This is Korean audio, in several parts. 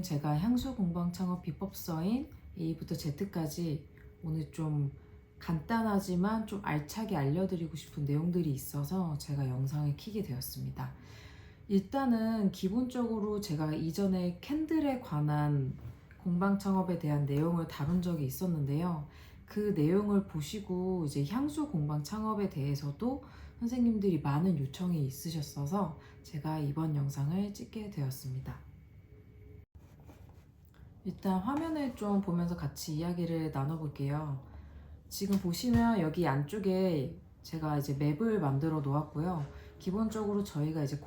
오늘은 제가 향수 공방 창업 비법서인 A부터 Z까지 오늘 좀 간단하지만 좀 알차게 알려드리고 싶은 내용들이 있어서 제가 영상을 켜게 되었습니다. 일단은 기본적으로 제가 이전에 캔들에 관한 공방 창업에 대한 내용을 다룬 적이 있었는데요. 그 내용을 보시고 이제 향수 공방 창업에 대해서도 선생님들이 많은 요청이 있으셨어서 제가 이번 영상을 찍게 되었습니다. 일단 화면을 좀 보면서 같이 이야기를 나눠볼게요. 지금 보시면 여기 안쪽에 제가 이제 맵을 만들어 놓았고요. 기본적으로 저희가 이제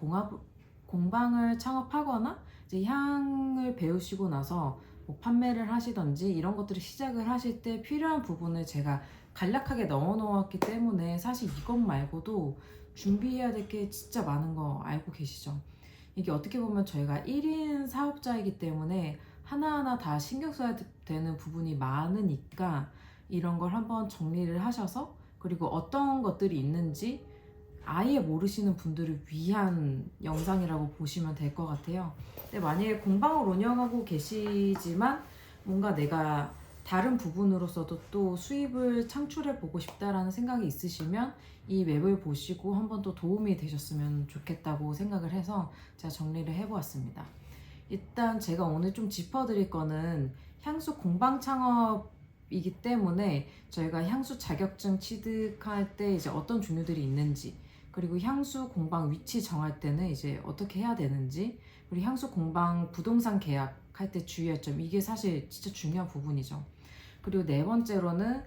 공방을 창업하거나 이제 향을 배우시고 나서 뭐 판매를 하시던지 이런 것들을 시작을 하실 때 필요한 부분을 제가 간략하게 넣어 놓았기 때문에 사실 이것 말고도 준비해야 될 게 진짜 많은 거 알고 계시죠? 이게 어떻게 보면 저희가 1인 사업자이기 때문에 하나하나 다 신경 써야 되는 부분이 많으니까 이런 걸 한번 정리를 하셔서 그리고 어떤 것들이 있는지 아예 모르시는 분들을 위한 영상이라고 보시면 될 것 같아요. 근데 만약에 공방을 운영하고 계시지만 뭔가 내가 다른 부분으로서도 또 수입을 창출해 보고 싶다라는 생각이 있으시면 이 맵을 보시고 한번 또 도움이 되셨으면 좋겠다고 생각을 해서 제가 정리를 해보았습니다. 일단 제가 오늘 좀 짚어드릴 거는 향수 공방 창업이기 때문에 저희가 향수 자격증 취득할 때 이제 어떤 종류들이 있는지, 그리고 향수 공방 위치 정할 때는 이제 어떻게 해야 되는지, 그리고 향수 공방 부동산 계약할 때 주의할 점, 이게 사실 진짜 중요한 부분이죠. 그리고 네 번째로는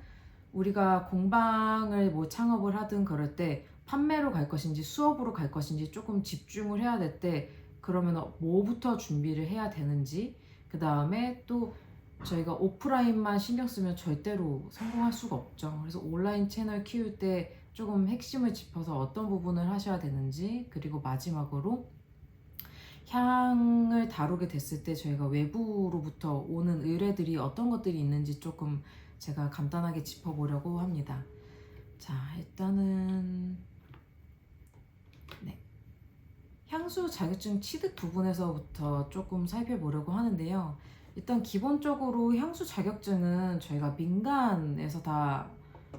우리가 공방을 뭐 창업을 하든 그럴 때 판매로 갈 것인지 수업으로 갈 것인지 조금 집중을 해야 될 때 그러면 뭐부터 준비를 해야 되는지, 그 다음에 또 저희가 오프라인만 신경 쓰면 절대로 성공할 수가 없죠. 그래서 온라인 채널 키울 때 조금 핵심을 짚어서 어떤 부분을 하셔야 되는지, 그리고 마지막으로 향을 다루게 됐을 때 저희가 외부로부터 오는 의뢰들이 어떤 것들이 있는지 조금 제가 간단하게 짚어보려고 합니다. 자, 일단은 네, 향수 자격증 취득 부분에서부터 조금 살펴보려고 하는데요. 일단 기본적으로 향수 자격증은 저희가 민간에서 다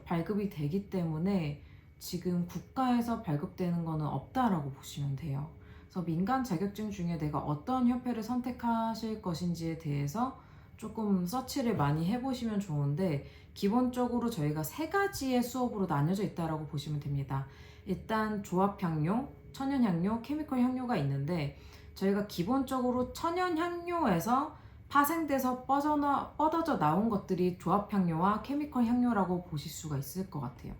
발급이 되기 때문에 지금 국가에서 발급되는 거는 없다라고 보시면 돼요. 그래서 민간 자격증 중에 내가 어떤 협회를 선택하실 것인지에 대해서 조금 서치를 많이 해보시면 좋은데, 기본적으로 저희가 세 가지의 수업으로 나뉘어져 있다라고 보시면 됩니다. 일단 조합향료, 천연향료, 케미컬 향료가 있는데, 저희가 기본적으로 천연향료에서 파생돼서 뻗어져 나온 것들이 조합향료와 케미컬 향료라고 보실 수가 있을 것 같아요.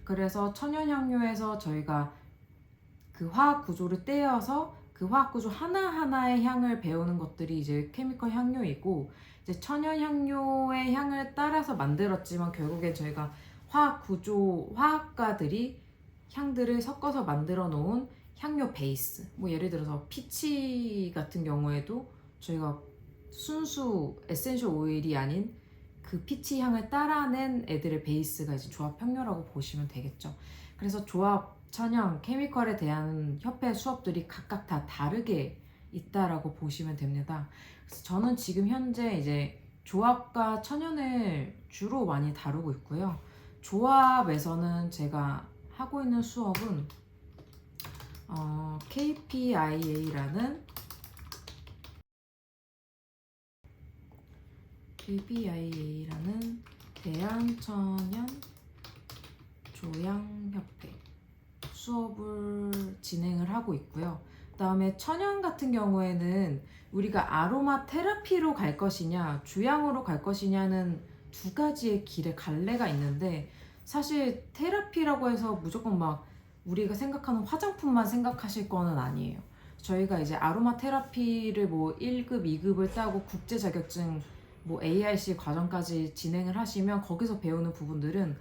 그래서 천연향료에서 저희가 그 화학 구조를 떼어서 그 화학 구조 하나하나의 향을 배우는 것들이 이제 케미컬 향료이고, 이제 천연 향료의 향을 따라서 만들었지만 결국엔 저희가 화학가들이 향들을 섞어서 만들어 놓은 향료 베이스, 뭐 예를 들어서 피치 같은 경우에도 저희가 순수 에센셜 오일이 아닌 그 피치 향을 따라낸 애들의 베이스가 이제 조합 향료라고 보시면 되겠죠. 그래서 조합, 천연, 케미컬에 대한 협회 수업들이 각각 다 다르게 있다라고 보시면 됩니다. 그래서 저는 지금 현재 이제 조합과 천연을 주로 많이 다루고 있고요. 조합에서는 제가 하고 있는 수업은 KPIA라는 대한천연 조향협회 수업을 진행을 하고 있고요. 그 다음에 천연 같은 경우에는 우리가 아로마 테라피로 갈 것이냐 주향으로 갈 것이냐는 두 가지의 길의 갈래가 있는데, 사실 테라피라고 해서 무조건 막 우리가 생각하는 화장품만 생각하실 거는 아니에요. 저희가 이제 아로마 테라피를 뭐 1급, 2급을 따고 국제 자격증 뭐 ARC 과정까지 진행을 하시면 거기서 배우는 부분들은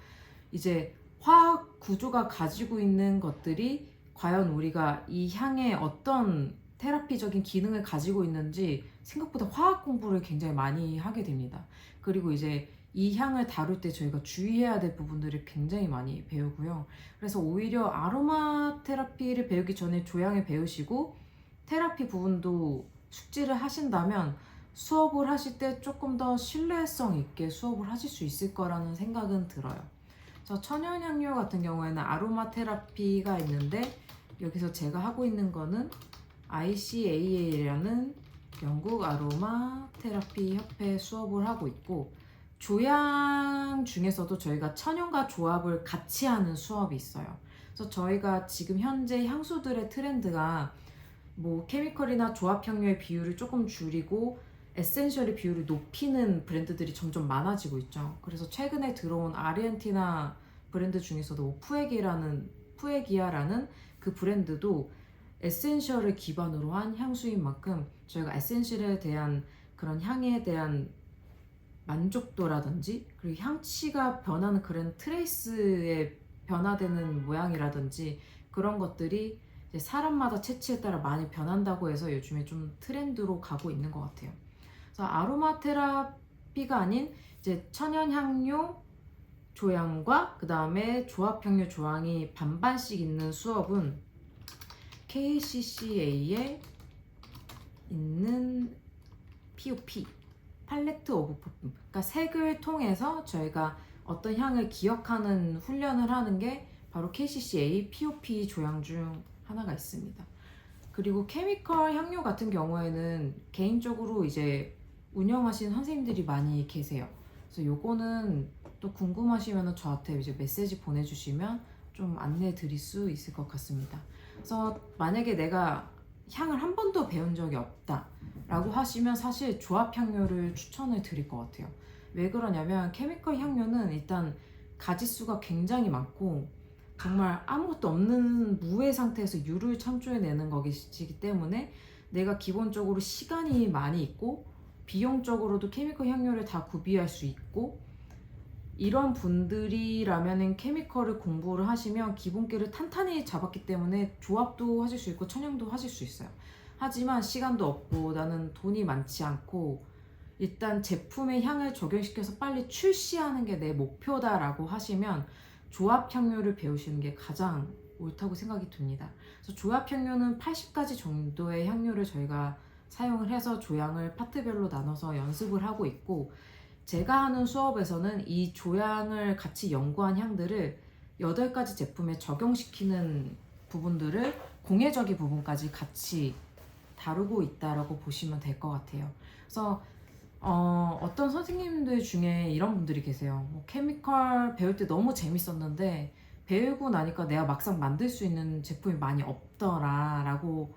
이제 화학 구조가 가지고 있는 것들이 과연 우리가 이 향에 어떤 테라피적인 기능을 가지고 있는지 생각보다 화학 공부를 굉장히 많이 하게 됩니다. 그리고 이제 이 향을 다룰 때 저희가 주의해야 될 부분들을 굉장히 많이 배우고요. 그래서 오히려 아로마 테라피를 배우기 전에 조향을 배우시고 테라피 부분도 숙지를 하신다면 수업을 하실 때 조금 더 신뢰성 있게 수업을 하실 수 있을 거라는 생각은 들어요. 그래서 천연향료 같은 경우에는 아로마 테라피가 있는데, 여기서 제가 하고 있는 거는 ICAA라는 영국 아로마 테라피 협회 수업을 하고 있고, 조향 중에서도 저희가 천연과 조합을 같이 하는 수업이 있어요. 그래서 저희가 지금 현재 향수들의 트렌드가 뭐 케미컬이나 조합향료의 비율을 조금 줄이고 에센셜의 비율을 높이는 브랜드들이 점점 많아지고 있죠. 그래서 최근에 들어온 아르헨티나 브랜드 중에서도 뭐 푸에기아라는 그 브랜드도 에센셜을 기반으로 한 향수인 만큼 저희가 에센셜에 대한 그런 향에 대한 만족도라든지, 그리고 향치가 변하는 그런 트레이스의 변화되는 모양이라든지, 그런 것들이 이제 사람마다 체취에 따라 많이 변한다고 해서 요즘에 좀 트렌드로 가고 있는 것 같아요. 그래서 아로마 테라피가 아닌 이제 천연향료 조향과 그 다음에 조합향료 조향이 반반씩 있는 수업은 KCCA에 있는 POP, 팔레트 오브 퍼퓸, 그러니까 색을 통해서 저희가 어떤 향을 기억하는 훈련을 하는 게 바로 KCCA POP 조향 중 하나가 있습니다. 그리고 케미컬 향료 같은 경우에는 개인적으로 이제 운영하시는 선생님들이 많이 계세요. 그래서 요거는 또 궁금하시면 저한테 이제 메시지 보내주시면 좀 안내 드릴 수 있을 것 같습니다. 그래서 만약에 내가 향을 한 번도 배운 적이 없다 라고 하시면 사실 조합 향료를 추천을 드릴 것 같아요. 왜 그러냐면 케미컬 향료는 일단 가지수가 굉장히 많고 정말 아무것도 없는 무의 상태에서 유를 창조해내는 것이기 때문에 내가 기본적으로 시간이 많이 있고 비용적으로도 케미컬 향료를 다 구비할 수 있고, 이런 분들이라면 케미컬을 공부를 하시면 기본기를 탄탄히 잡았기 때문에 조합도 하실 수 있고 천연도 하실 수 있어요. 하지만 시간도 없고 나는 돈이 많지 않고 일단 제품의 향을 적용시켜서 빨리 출시하는 게 내 목표다라고 하시면 조합 향료를 배우시는 게 가장 옳다고 생각이 듭니다. 그래서 조합 향료는 80가지 정도의 향료를 저희가 사용을 해서 조향을 파트별로 나눠서 연습을 하고 있고, 제가 하는 수업에서는 이 조향을 같이 연구한 향들을 8가지 제품에 적용시키는 부분들을 공예적인 부분까지 같이 다루고 있다라고 보시면 될 것 같아요. 그래서 어떤 선생님들 중에 이런 분들이 계세요. 뭐 케미컬 배울 때 너무 재밌었는데 배우고 나니까 내가 막상 만들 수 있는 제품이 많이 없더라 라고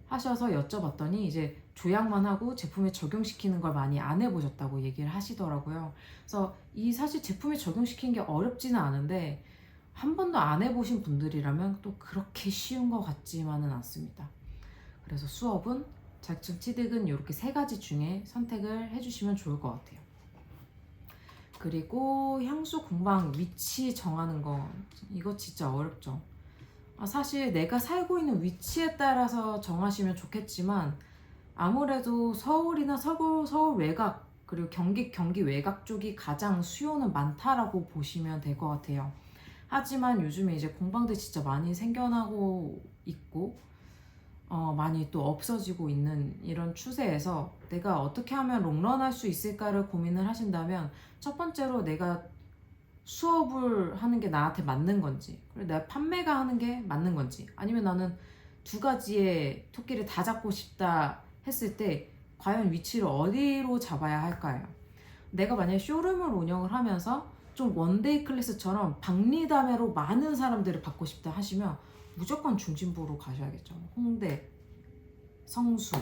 하셔서 여쭤봤더니 이제 조향만 하고 제품에 적용시키는 걸 많이 안 해보셨다고 얘기를 하시더라고요. 그래서 이 사실 제품에 적용시키는 게 어렵지는 않은데 한 번도 안 해보신 분들이라면 또 그렇게 쉬운 것 같지만은 않습니다. 그래서 수업은 자격증 취득은 이렇게 3가지 중에 선택을 해주시면 좋을 것 같아요. 그리고 향수 공방 위치 정하는 거, 이거 진짜 어렵죠. 사실 내가 살고 있는 위치에 따라서 정하시면 좋겠지만 아무래도 서울이나 서울 외곽, 그리고 경기 외곽 쪽이 가장 수요는 많다라고 보시면 될 것 같아요. 하지만 요즘에 이제 공방들 진짜 많이 생겨나고 있고 많이 또 없어지고 있는 이런 추세에서 내가 어떻게 하면 롱런할 수 있을까를 고민을 하신다면, 첫 번째로 내가 수업을 하는 게 나한테 맞는 건지, 그리고 내가 판매가 하는 게 맞는 건지, 아니면 나는 2가지의 토끼를 다 잡고 싶다 했을 때 과연 위치를 어디로 잡아야 할까요? 내가 만약에 쇼룸을 운영을 하면서 좀 원데이 클래스처럼 박리담회로 많은 사람들을 받고 싶다 하시면 무조건 중심부로 가셔야겠죠. 홍대, 성수,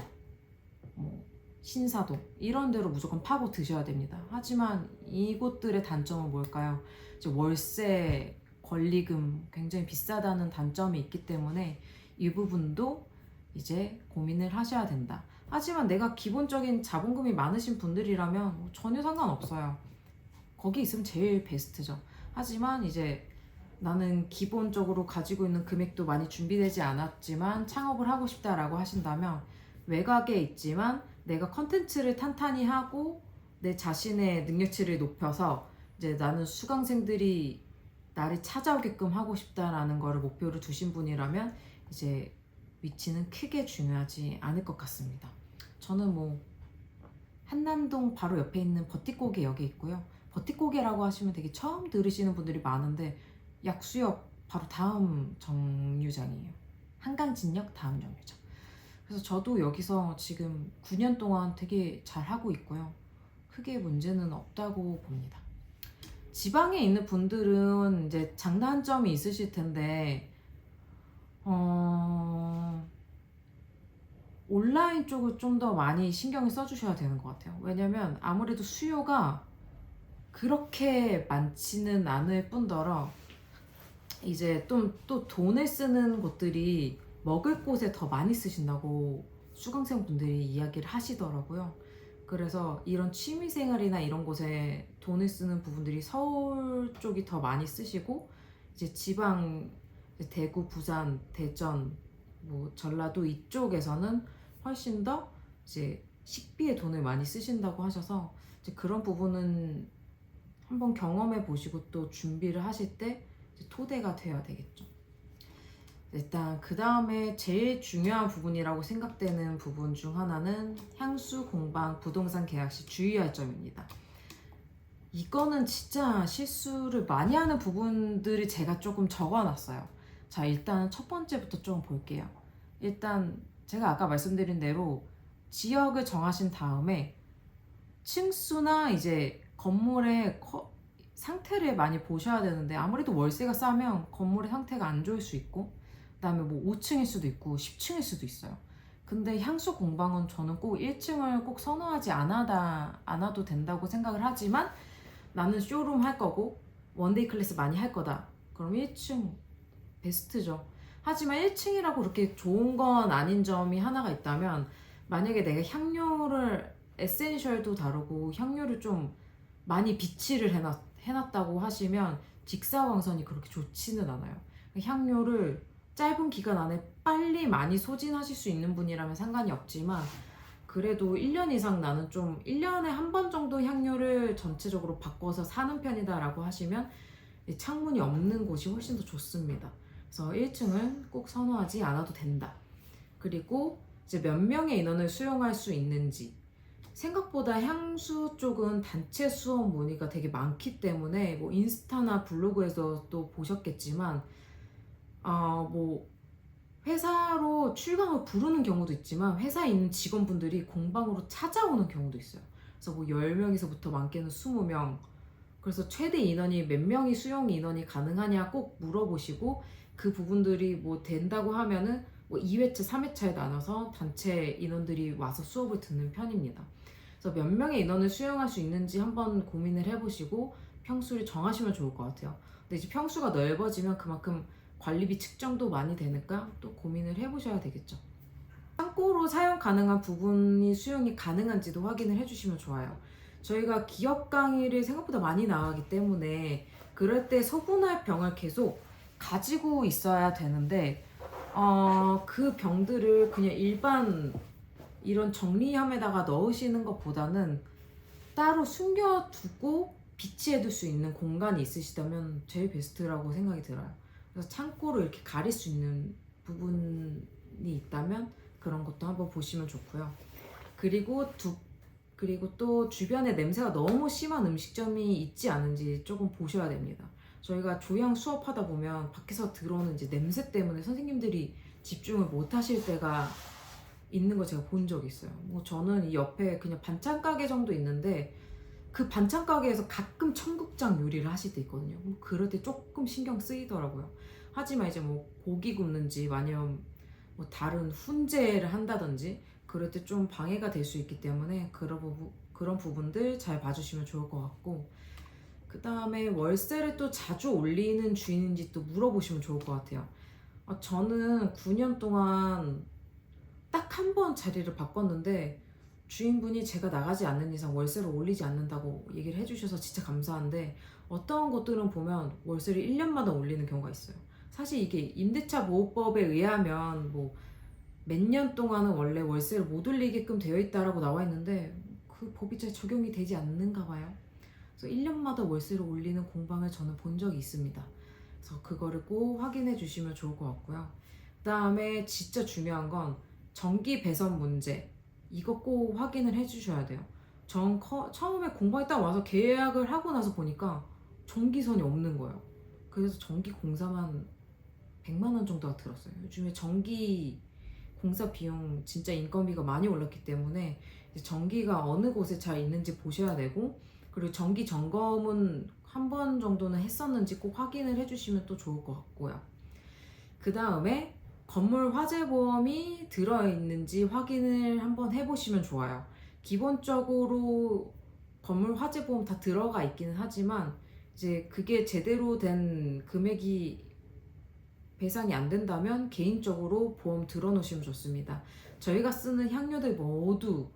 뭐 신사동 이런 데로 무조건 파고 드셔야 됩니다. 하지만 이곳들의 단점은 뭘까요? 이제 월세, 권리금 굉장히 비싸다는 단점이 있기 때문에 이 부분도 이제 고민을 하셔야 된다. 하지만 내가 기본적인 자본금이 많으신 분들이라면 전혀 상관없어요. 거기 있으면 제일 베스트죠. 하지만 이제 나는 기본적으로 가지고 있는 금액도 많이 준비되지 않았지만 창업을 하고 싶다라고 하신다면, 외곽에 있지만 내가 컨텐츠를 탄탄히 하고 내 자신의 능력치를 높여서 이제 나는 수강생들이 나를 찾아오게끔 하고 싶다라는 거를 목표로 두신 분이라면 이제 위치는 크게 중요하지 않을 것 같습니다. 저는 뭐 한남동 바로 옆에 있는 버티고개 역에 있고요. 버티고개라고 하시면 되게 처음 들으시는 분들이 많은데 약수역 바로 다음 정류장이에요. 한강진역 다음 정류장. 그래서 저도 여기서 지금 9년 동안 되게 잘 하고 있고요. 크게 문제는 없다고 봅니다. 지방에 있는 분들은 이제 장단점이 있으실 텐데, 온라인 쪽을 좀 더 많이 신경을 써주셔야 되는 것 같아요. 왜냐면 아무래도 수요가 그렇게 많지는 않을 뿐더러 이제 또 돈을 쓰는 곳들이 먹을 곳에 더 많이 쓰신다고 수강생 분들이 이야기를 하시더라고요. 그래서 이런 취미생활이나 이런 곳에 돈을 쓰는 부분들이 서울 쪽이 더 많이 쓰시고 이제 지방 이제 대구, 부산, 대전, 뭐 전라도 이쪽에서는 훨씬 더 이제 식비에 돈을 많이 쓰신다고 하셔서 이제 그런 부분은 한번 경험해 보시고 또 준비를 하실 때 이제 토대가 되어야 되겠죠. 일단 그 다음에 제일 중요한 부분이라고 생각되는 부분 중 하나는 향수, 공방, 부동산 계약 시 주의할 점입니다. 이거는 진짜 실수를 많이 하는 부분들이 제가 조금 적어놨어요. 자, 일단 첫 번째부터 좀 볼게요. 일단 제가 아까 말씀드린 대로 지역을 정하신 다음에 층수나 이제 건물의 상태를 많이 보셔야 되는데 아무래도 월세가 싸면 건물의 상태가 안 좋을 수 있고 그다음에 뭐 5층일 수도 있고 10층일 수도 있어요. 근데 향수 공방은 저는 꼭 1층을 꼭 선호하지 않아도 된다고 생각을 하지만 나는 쇼룸 할 거고 원데이 클래스 많이 할 거다. 그럼 1층 베스트죠. 하지만 1층이라고 그렇게 좋은 건 아닌 점이 하나가 있다면 만약에 내가 향료를 에센셜도 다르고 향료를 좀 많이 비치를 해놨다고 하시면 직사광선이 그렇게 좋지는 않아요. 향료를 짧은 기간 안에 빨리 많이 소진하실 수 있는 분이라면 상관이 없지만 그래도 1년 이상 나는 좀 1년에 한 번 정도 향료를 전체적으로 바꿔서 사는 편이다라고 하시면 창문이 없는 곳이 훨씬 더 좋습니다. 그래서 1층은 꼭 선호하지 않아도 된다. 그리고 이제 몇 명의 인원을 수용할 수 있는지 생각보다 향수 쪽은 단체 수업 문의가 되게 많기 때문에 뭐 인스타나 블로그에서 또 보셨겠지만 뭐 회사로 출강을 부르는 경우도 있지만 회사에 있는 직원분들이 공방으로 찾아오는 경우도 있어요. 그래서 뭐 10명에서부터 많게는 20명. 그래서 최대 인원이 몇 명이 수용 인원이 가능하냐 꼭 물어보시고 그 부분들이 뭐 된다고 하면은 뭐 2회차, 3회차에 나눠서 단체 인원들이 와서 수업을 듣는 편입니다. 그래서 몇 명의 인원을 수용할 수 있는지 한번 고민을 해보시고 평수를 정하시면 좋을 것 같아요. 근데 이제 평수가 넓어지면 그만큼 관리비 측정도 많이 되니까 또 고민을 해보셔야 되겠죠. 창고로 사용 가능한 부분이 수용이 가능한지도 확인을 해주시면 좋아요. 저희가 기업 강의를 생각보다 많이 나가기 때문에 그럴 때 소분할 병을 계속 가지고 있어야 되는데 그 병들을 그냥 일반 이런 정리함에다가 넣으시는 것보다는 따로 숨겨두고 비치해둘 수 있는 공간이 있으시다면 제일 베스트라고 생각이 들어요. 그래서 창고로 이렇게 가릴 수 있는 부분이 있다면 그런 것도 한번 보시면 좋고요. 그리고 또 주변에 냄새가 너무 심한 음식점이 있지 않은지 조금 보셔야 됩니다. 저희가 조향 수업하다 보면 밖에서 들어오는 이제 냄새 때문에 선생님들이 집중을 못 하실 때가 있는 거 제가 본 적이 있어요. 뭐 저는 이 옆에 그냥 반찬 가게 정도 있는데 그 반찬 가게에서 가끔 청국장 요리를 하실 때 있거든요. 그럴 때 조금 신경 쓰이더라고요. 하지만 이제 뭐 고기 굽는지 아니면 뭐 다른 훈제를 한다든지 그럴 때 좀 방해가 될 수 있기 때문에 그런 부분들 잘 봐주시면 좋을 것 같고 그 다음에 월세를 또 자주 올리는 주인인지 또 물어보시면 좋을 것 같아요. 저는 9년 동안 딱 한 번 자리를 바꿨는데 주인분이 제가 나가지 않는 이상 월세를 올리지 않는다고 얘기를 해주셔서 진짜 감사한데 어떤 곳들은 보면 월세를 1년마다 올리는 경우가 있어요. 사실 이게 임대차 보호법에 의하면 뭐 몇 년 동안은 원래 월세를 못 올리게끔 되어 있다라고 나와 있는데 그 법이 잘 적용이 되지 않는가 봐요. 그래서 1년마다 월세를 올리는 공방을 저는 본 적이 있습니다. 그래서 그거를 꼭 확인해 주시면 좋을 것 같고요. 그 다음에 진짜 중요한 건 전기 배선 문제 이거 꼭 확인을 해 주셔야 돼요. 처음에 공방에 딱 와서 계약을 하고 나서 보니까 전기선이 없는 거예요. 그래서 전기 공사만 100만 원 정도가 들었어요. 요즘에 전기 공사 비용 진짜 인건비가 많이 올랐기 때문에 이제 전기가 어느 곳에 잘 있는지 보셔야 되고, 그리고 전기 점검은 한 번 정도는 했었는지 꼭 확인을 해주시면 또 좋을 것 같고요. 그 다음에 건물 화재 보험이 들어있는지 확인을 한번 해보시면 좋아요. 기본적으로 건물 화재 보험 다 들어가 있기는 하지만 이제 그게 제대로 된 금액이 배상이 안 된다면 개인적으로 보험 들어놓으시면 좋습니다. 저희가 쓰는 향료들 모두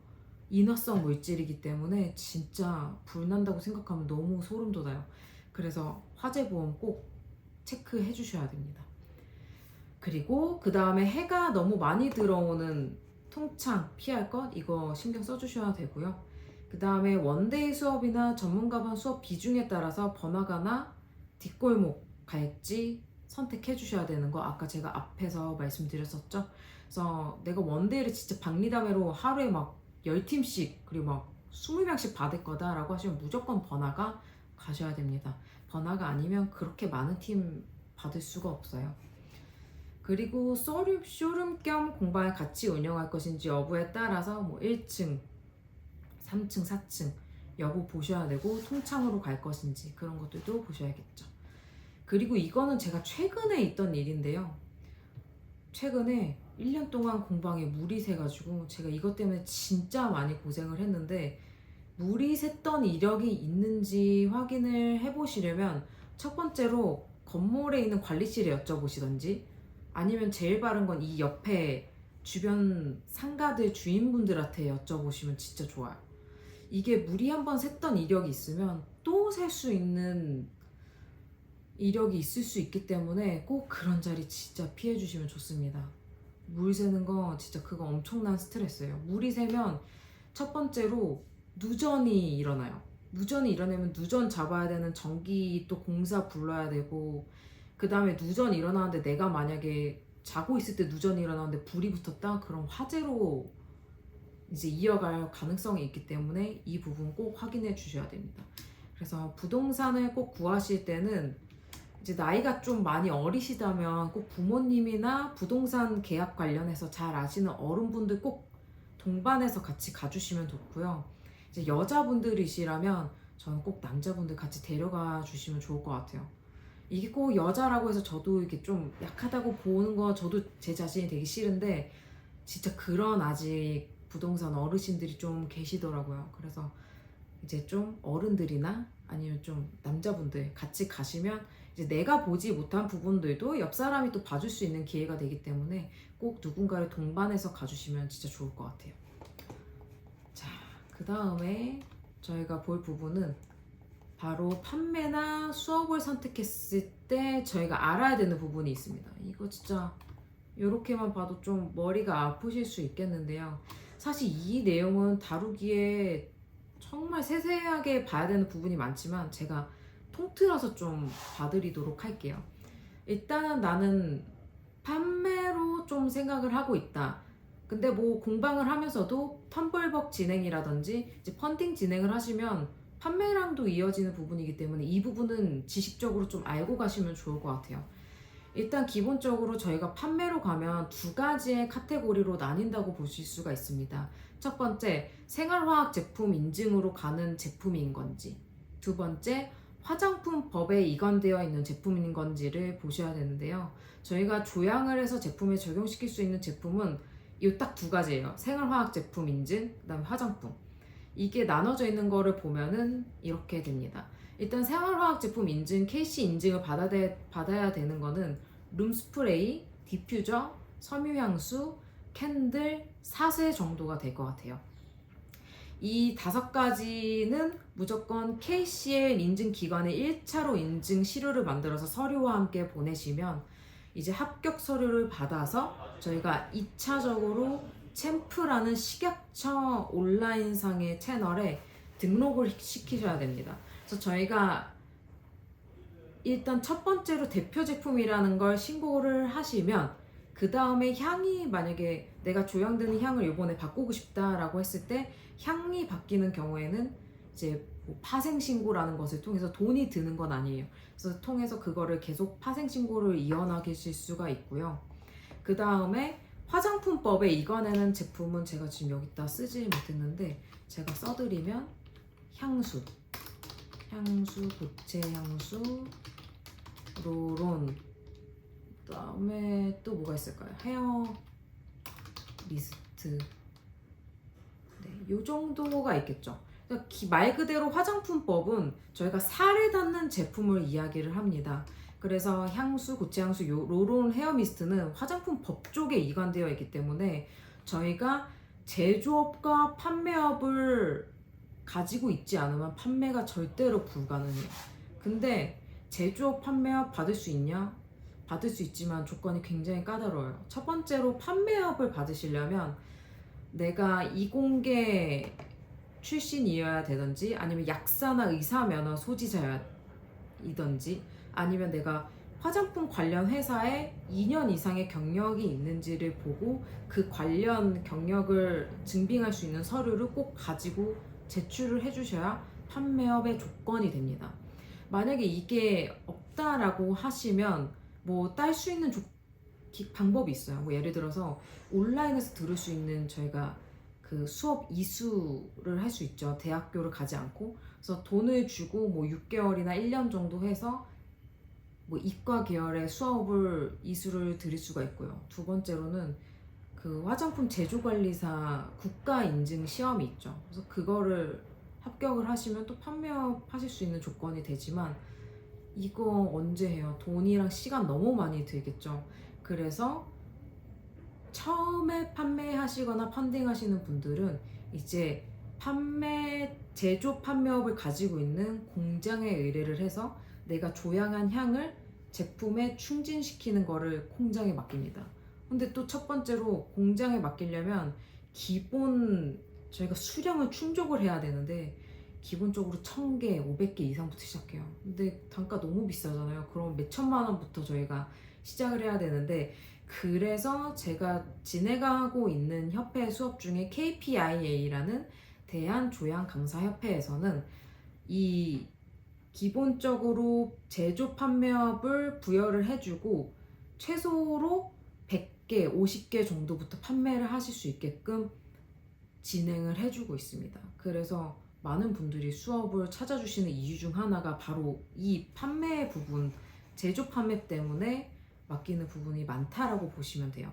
인화성 물질이기 때문에 진짜 불 난다고 생각하면 너무 소름 돋아요. 그래서 화재 보험 꼭 체크해 주셔야 됩니다. 그리고 그 다음에 해가 너무 많이 들어오는 통창 피할 것, 이거 신경 써주셔야 되고요. 그 다음에 원데이 수업이나 전문가반 수업 비중에 따라서 번화가나 뒷골목 갈지 선택해 주셔야 되는 거 아까 제가 앞에서 말씀드렸었죠. 그래서 내가 원데이를 진짜 박리담회로 하루에 막 10팀씩 그리고 막 20명씩 받을 거다라고 하시면 무조건 번화가 가셔야 됩니다. 번화가 아니면 그렇게 많은 팀 받을 수가 없어요. 그리고 쇼룸 겸 공방을 같이 운영할 것인지 여부에 따라서 뭐 1층, 3층, 4층 여부 보셔야 되고, 통창으로 갈 것인지 그런 것들도 보셔야겠죠. 그리고 이거는 제가 최근에 있던 일인데요. 최근에 1년 동안 공방에 물이 새가지고 제가 이것 때문에 진짜 많이 고생을 했는데, 물이 샜던 이력이 있는지 확인을 해보시려면 첫 번째로 건물에 있는 관리실에 여쭤보시던지, 아니면 제일 바른 건 이 옆에 주변 상가들 주인분들한테 여쭤보시면 진짜 좋아요. 이게 물이 한번 샜던 이력이 있으면 또 셀 수 있는 이력이 있을 수 있기 때문에 꼭 그런 자리 진짜 피해 주시면 좋습니다. 물 새는 거 진짜 그거 엄청난 스트레스예요. 물이 새면 첫 번째로 누전이 일어나요. 누전이 일어나면 누전 잡아야 되는 전기 또 공사 불러야 되고, 그 다음에 누전이 일어나는데 내가 만약에 자고 있을 때 누전이 일어나는데 불이 붙었다? 그럼 화재로 이제 이어갈 가능성이 있기 때문에 이 부분 꼭 확인해 주셔야 됩니다. 그래서 부동산을 꼭 구하실 때는 이제 나이가 좀 많이 어리시다면 꼭 부모님이나 부동산 계약 관련해서 잘 아시는 어른분들 꼭 동반해서 같이 가주시면 좋고요. 이제 여자분들이시라면 저는 꼭 남자분들 같이 데려가 주시면 좋을 것 같아요. 이게 꼭 여자라고 해서 저도 이렇게 좀 약하다고 보는 거 저도 제 자신이 되게 싫은데, 진짜 그런 아직 부동산 어르신들이 좀 계시더라고요. 그래서 이제 좀 어른들이나 아니면 좀 남자분들 같이 가시면 이제 내가 보지 못한 부분들도 옆 사람이 또 봐줄 수 있는 기회가 되기 때문에 꼭 누군가를 동반해서 가주시면 진짜 좋을 것 같아요. 자, 그 다음에 저희가 볼 부분은 바로 판매나 수업을 선택했을 때 저희가 알아야 되는 부분이 있습니다. 이거 진짜 이렇게만 봐도 좀 머리가 아프실 수 있겠는데요. 사실 이 내용은 다루기에 정말 세세하게 봐야 되는 부분이 많지만 제가 통틀어서 좀 봐드리도록 할게요. 일단은 나는 판매로 좀 생각을 하고 있다. 근데 뭐 공방을 하면서도 텀블벅 진행이라든지 이제 펀딩 진행을 하시면 판매랑도 이어지는 부분이기 때문에 이 부분은 지식적으로 좀 알고 가시면 좋을 것 같아요. 일단 기본적으로 저희가 판매로 가면 두 가지의 카테고리로 나뉜다고 보실 수가 있습니다. 첫 번째, 생활화학 제품 인증으로 가는 제품인 건지, 두 번째, 화장품 법에 이관되어 있는 제품인 건지를 보셔야 되는데요. 저희가 조향을 해서 제품에 적용시킬 수 있는 제품은 이 딱 두 가지예요. 생활화학 제품 인증, 그 다음에 화장품. 이게 나눠져 있는 거를 보면은 이렇게 됩니다. 일단 생활화학 제품 인증, KC 인증을 받아야 되는 거는 룸스프레이, 디퓨저, 섬유향수, 캔들, 사세 정도가 될 것 같아요. 이 5가지는 무조건 KCL 인증 기관에 1차로 인증 시료를 만들어서 서류와 함께 보내시면 이제 합격 서류를 받아서 저희가 2차적으로 챔프라는 식약처 온라인상의 채널에 등록을 시키셔야 됩니다. 그래서 저희가 일단 첫 번째로 대표 제품이라는 걸 신고를 하시면 그 다음에 향이 만약에 내가 조향되는 향을 이번에 바꾸고 싶다라고 했을 때 향이 바뀌는 경우에는 이제 뭐 파생신고라는 것을 통해서 돈이 드는 건 아니에요. 그래서 통해서 그거를 계속 파생신고를 이어나가실 수가 있고요. 그 다음에 화장품법에 이관하는 제품은 제가 지금 여기다 쓰지 못했는데 제가 써드리면 향수, 고체 향수, 롤온, 그 다음에 또 뭐가 있을까요? 헤어 미스트, 네, 요 정도가 있겠죠. 그러니까 말 그대로 화장품법은 저희가 살에 닿는 제품을 이야기를 합니다. 그래서 향수, 고체 향수, 롤온 헤어 미스트는 화장품법 쪽에 이관되어 있기 때문에 저희가 제조업과 판매업을 가지고 있지 않으면 판매가 절대로 불가능해요. 근데 제조업 판매업 받을 수 있냐? 받을 수 있지만 조건이 굉장히 까다로워요. 첫 번째로 판매업을 받으시려면 내가 이공계 출신이어야 되든지 아니면 약사나 의사 면허 소지자이든지 아니면 내가 화장품 관련 회사에 2년 이상의 경력이 있는지를 보고 그 관련 경력을 증빙할 수 있는 서류를 꼭 가지고 제출을 해주셔야 판매업의 조건이 됩니다. 만약에 이게 없다라고 하시면 뭐 딸 수 있는 방법이 있어요. 뭐 예를 들어서 온라인에서 들을 수 있는 저희가 그 수업 이수를 할 수 있죠. 대학교를 가지 않고. 그래서 돈을 주고 뭐 6개월이나 1년 정도 해서 뭐 이과 계열의 수업을 이수를 드릴 수가 있고요. 두 번째로는 그 화장품 제조관리사 국가 인증 시험이 있죠. 그래서 그거를 합격을 하시면 또 판매하실 수 있는 조건이 되지만 이거 언제 해요? 돈이랑 시간 너무 많이 들겠죠. 그래서 처음에 판매하시거나 펀딩하시는 분들은 이제 제조 판매업을 가지고 있는 공장에 의뢰를 해서 내가 조향한 향을 제품에 충진시키는 거를 공장에 맡깁니다. 근데 또 첫 번째로 공장에 맡기려면 기본 저희가 수량을 충족을 해야 되는데 기본적으로 1000개, 500개 이상부터 시작해요. 근데 단가 너무 비싸잖아요. 그럼 몇 천만 원부터 저희가 시작을 해야 되는데 그래서 제가 진행하고 있는 협회 수업 중에 KPIA라는 대한조향강사협회에서는 이 기본적으로 제조 판매업을 부여를 해주고 최소로 100개, 50개 정도부터 판매를 하실 수 있게끔 진행을 해주고 있습니다. 그래서 많은 분들이 수업을 찾아주시는 이유 중 하나가 바로 이 판매 부분, 제조 판매 때문에 맡기는 부분이 많다라고 보시면 돼요.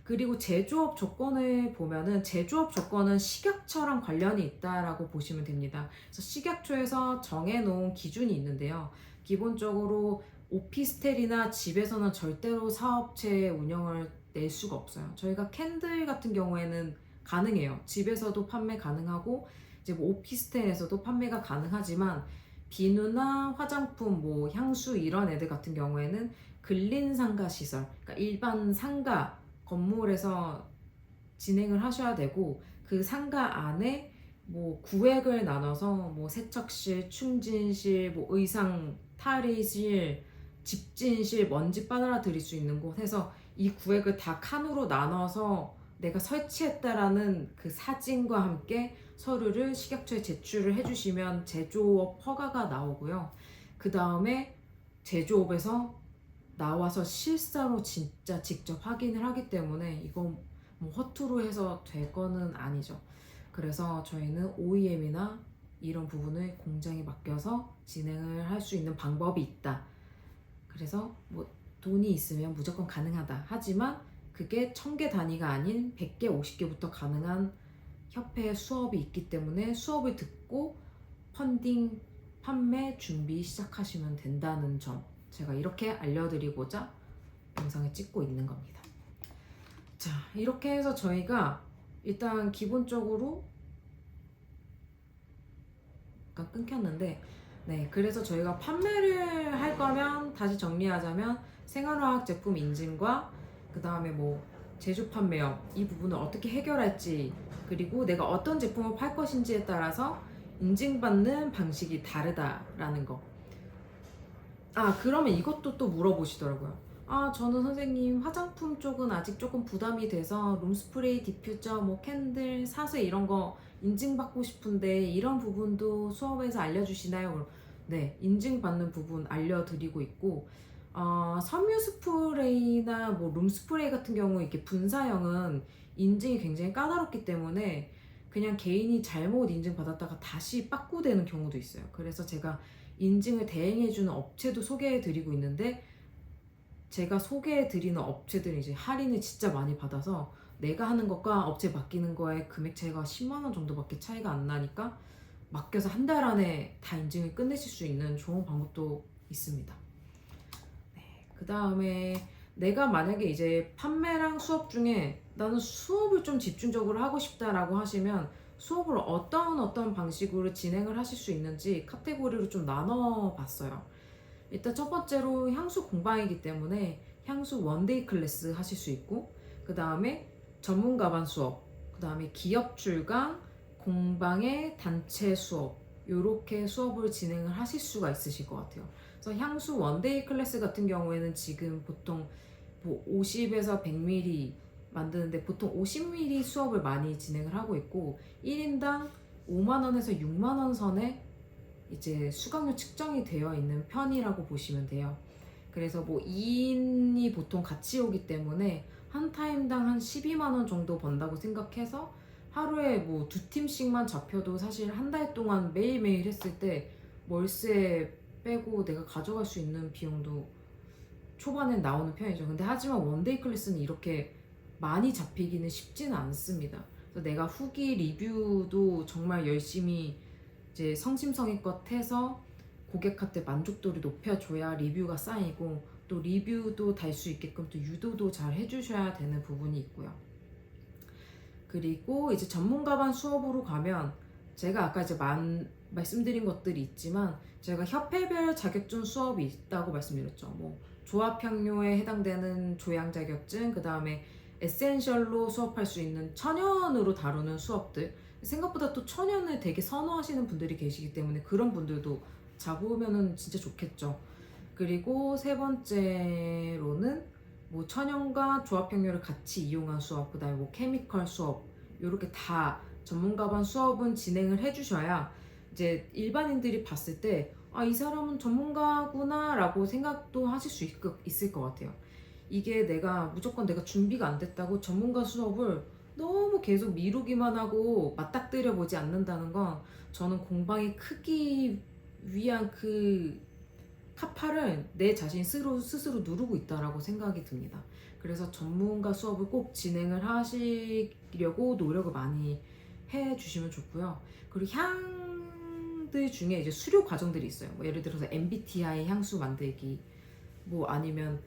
그리고 제조업 조건을 보면은 제조업 조건은 식약처랑 관련이 있다라고 보시면 됩니다. 그래서 식약처에서 정해놓은 기준이 있는데요. 기본적으로 오피스텔이나 집에서는 절대로 사업체 운영을 낼 수가 없어요. 저희가 캔들 같은 경우에는 가능해요. 집에서도 판매 가능하고 이제 뭐 오피스텔에서도 판매가 가능하지만 비누나 화장품, 뭐 향수 이런 애들 같은 경우에는 근린 상가 시설, 그러니까 일반 상가 건물에서 진행을 하셔야 되고 그 상가 안에 뭐 구획을 나눠서 뭐 세척실, 충진실, 뭐 의상 탈의실, 집진실, 먼지 빨아들일 수 있는 곳 해서 이 구획을 다 칸으로 나눠서 내가 설치했다라는 그 사진과 함께 서류를 식약처에 제출을 해주시면 제조업 허가가 나오고요. 그 다음에 제조업에서 나와서 실사로 진짜 직접 확인을 하기 때문에 이건 뭐 허투루 해서 될 거는 아니죠. 그래서 저희는 OEM이나 이런 부분을 공장에 맡겨서 진행을 할 수 있는 방법이 있다. 그래서 뭐 돈이 있으면 무조건 가능하다. 하지만 그게 1000개 단위가 아닌 100개, 50개부터 가능한 협회 수업이 있기 때문에 수업을 듣고 펀딩, 판매 준비 시작하시면 된다는 점 제가 이렇게 알려드리고자 영상을 찍고 있는 겁니다. 자, 이렇게 해서 저희가 일단 기본적으로 약간 끊겼는데 네, 그래서 저희가 판매를 할 거면 다시 정리하자면 생활화학 제품 인증과 그 다음에 뭐 제조 판매업 이 부분을 어떻게 해결할지 그리고 내가 어떤 제품을 팔 것인지에 따라서 인증받는 방식이 다르다라는 거. 아, 그러면 이것도 또 물어보시더라고요. 아, 저는 선생님 화장품 쪽은 아직 조금 부담이 돼서 룸스프레이, 디퓨저, 뭐 캔들, 사세 이런 거 인증받고 싶은데 이런 부분도 수업에서 알려주시나요? 네, 인증받는 부분 알려드리고 있고, 섬유 스프레이나 뭐 룸스프레이 같은 경우 이렇게 분사형은 인증이 굉장히 까다롭기 때문에 그냥 개인이 잘못 인증받았다가 다시 빠꾸되는 경우도 있어요. 그래서 제가 인증을 대행해주는 업체도 소개해드리고 있는데, 제가 소개해드리는 업체들이 이제 할인을 진짜 많이 받아서 내가 하는 것과 업체 맡기는 거에 금액 차이가 10만 원 정도밖에 차이가 안 나니까 맡겨서 한 달 안에 다 인증을 끝내실 수 있는 좋은 방법도 있습니다. 그 다음에 내가 만약에 이제 판매랑 수업 중에 나는 수업을 좀 집중적으로 하고 싶다라고 하시면 수업을 어떤 방식으로 진행을 하실 수 있는지 카테고리로 좀 나눠 봤어요. 일단 첫 번째로 향수 공방이기 때문에 향수 원데이 클래스 하실 수 있고, 그 다음에 전문 가반 수업, 그 다음에 기업 출강, 공방의 단체 수업, 요렇게 수업을 진행을 하실 수가 있으실 것 같아요. 그래서 향수 원데이 클래스 같은 경우에는 지금 보통 뭐 50에서 100ml 만드는데 보통 50ml 수업을 많이 진행을 하고 있고, 1인당 5만원에서 6만원 선에 이제 수강료 측정이 되어 있는 편이라고 보시면 돼요. 그래서 뭐 2인이 보통 같이 오기 때문에 한 타임당 한 12만 원 정도 번다고 생각해서 하루에 뭐 2팀씩만 잡혀도 사실 한 달 동안 매일매일 했을 때 월세 빼고 내가 가져갈 수 있는 비용도 초반엔 나오는 편이죠. 근데 하지만 원데이 클래스는 이렇게 많이 잡히기는 쉽지는 않습니다. 그래서 내가 후기 리뷰도 정말 열심히 이제 성심성의껏 해서 고객한테 만족도를 높여줘야 리뷰가 쌓이고, 또 리뷰도 달 수 있게끔 또 유도도 잘 해주셔야 되는 부분이 있고요. 그리고 이제 전문가반 수업으로 가면 제가 아까 이제 말씀드린 것들이 있지만 제가 협회별 자격증 수업이 있다고 말씀드렸죠. 뭐 조합향료에 해당되는 조향 자격증, 그 다음에 에센셜로 수업할 수 있는 천연으로 다루는 수업들, 생각보다 또 천연을 되게 선호하시는 분들이 계시기 때문에 그런 분들도 잡으면은 진짜 좋겠죠. 그리고 세 번째로는 뭐 천연과 조합형료를 같이 이용한 수업, 그다음에 뭐 케미컬 수업, 이렇게 다 전문가반 수업은 진행을 해주셔야 이제 일반인들이 봤을 때 아, 이 사람은 전문가구나 라고 생각도 하실 수 있을 것 같아요. 이게 무조건 내가 준비가 안 됐다고 전문가 수업을 너무 계속 미루기만 하고 맞닥뜨려 보지 않는다는 건 저는 공방이 크기 위한 그 타파를 내 자신 스스로 누르고 있다라고 생각이 듭니다. 그래서 전문가 수업을 꼭 진행을 하시려고 노력을 많이 해 주시면 좋고요. 그리고 향들 중에 이제 수료 과정들이 있어요. 뭐 예를 들어서 MBTI 향수 만들기, 뭐 아니면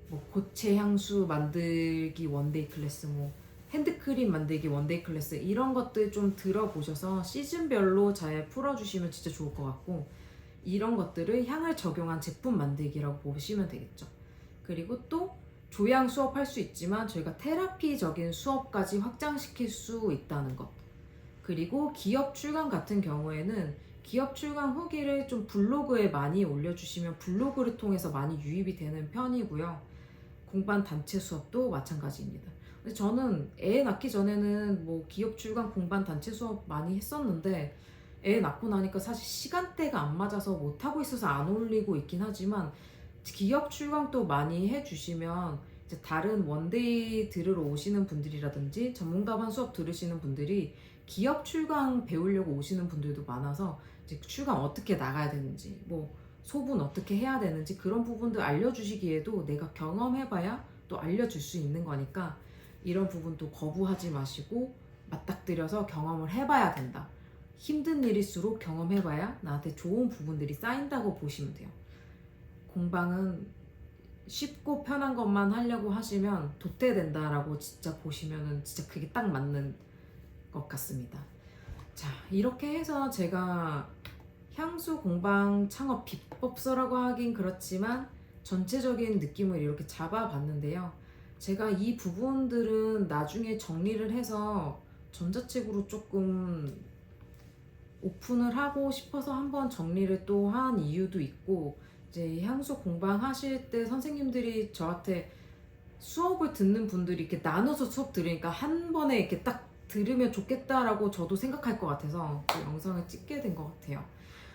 뭐 고체 향수 만들기 원데이 클래스, 뭐 핸드크림 만들기 원데이 클래스, 이런 것들 좀 들어보셔서 시즌별로 잘 풀어주시면 진짜 좋을 것 같고, 이런 것들을 향을 적용한 제품 만들기라고 보시면 되겠죠. 그리고 또 조향 수업 할 수 있지만 저희가 테라피적인 수업까지 확장시킬 수 있다는 것. 그리고 기업 출강 같은 경우에는 기업 출강 후기를 좀 블로그에 많이 올려주시면 블로그를 통해서 많이 유입이 되는 편이고요. 공반 단체 수업도 마찬가지입니다. 근데 저는 애 낳기 전에는 뭐 기업 출강 공반 단체 수업 많이 했었는데 애 낳고 나니까 사실 시간대가 안 맞아서 못하고 있어서 안 올리고 있긴 하지만 기업 출강도 많이 해주시면 이제 다른 원데이 들으러 오시는 분들이라든지 전문가반 수업 들으시는 분들이 기업 출강 배우려고 오시는 분들도 많아서 이제 출강 어떻게 나가야 되는지, 뭐 소분 어떻게 해야 되는지 그런 부분들 알려주시기에도 내가 경험해봐야 또 알려줄 수 있는 거니까 이런 부분도 거부하지 마시고 맞닥뜨려서 경험을 해봐야 된다. 힘든 일일수록 경험해봐야 나한테 좋은 부분들이 쌓인다고 보시면 돼요. 공방은 쉽고 편한 것만 하려고 하시면 도태된다라고 진짜 보시면은 진짜 그게 딱 맞는 것 같습니다. 자, 이렇게 해서 제가 향수 공방 창업 비법서라고 하긴 그렇지만 전체적인 느낌을 이렇게 잡아봤는데요. 제가 이 부분들은 나중에 정리를 해서 전자책으로 조금 오픈을 하고 싶어서 한번 정리를 또 한 이유도 있고, 이제 향수 공방하실 때 선생님들이 저한테 수업을 듣는 분들이 이렇게 나눠서 수업 들으니까 한 번에 이렇게 딱 들으면 좋겠다라고 저도 생각할 것 같아서 그 영상을 찍게 된 것 같아요.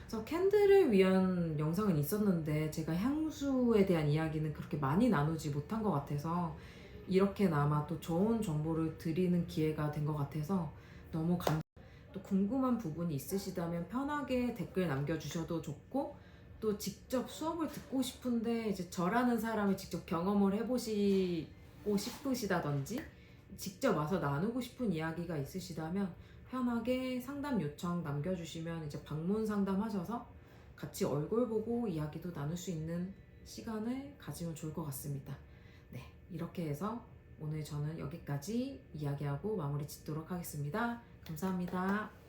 그래서 캔들을 위한 영상은 있었는데 제가 향수에 대한 이야기는 그렇게 많이 나누지 못한 것 같아서 이렇게나마 또 좋은 정보를 드리는 기회가 된 것 같아서 너무 또 궁금한 부분이 있으시다면 편하게 댓글 남겨주셔도 좋고, 또 직접 수업을 듣고 싶은데 이제 저라는 사람이 직접 경험을 해보시고 싶으시다든지 직접 와서 나누고 싶은 이야기가 있으시다면 편하게 상담 요청 남겨주시면 이제 방문 상담하셔서 같이 얼굴 보고 이야기도 나눌 수 있는 시간을 가지면 좋을 것 같습니다. 네, 이렇게 해서 오늘 저는 여기까지 이야기하고 마무리 짓도록 하겠습니다. 감사합니다.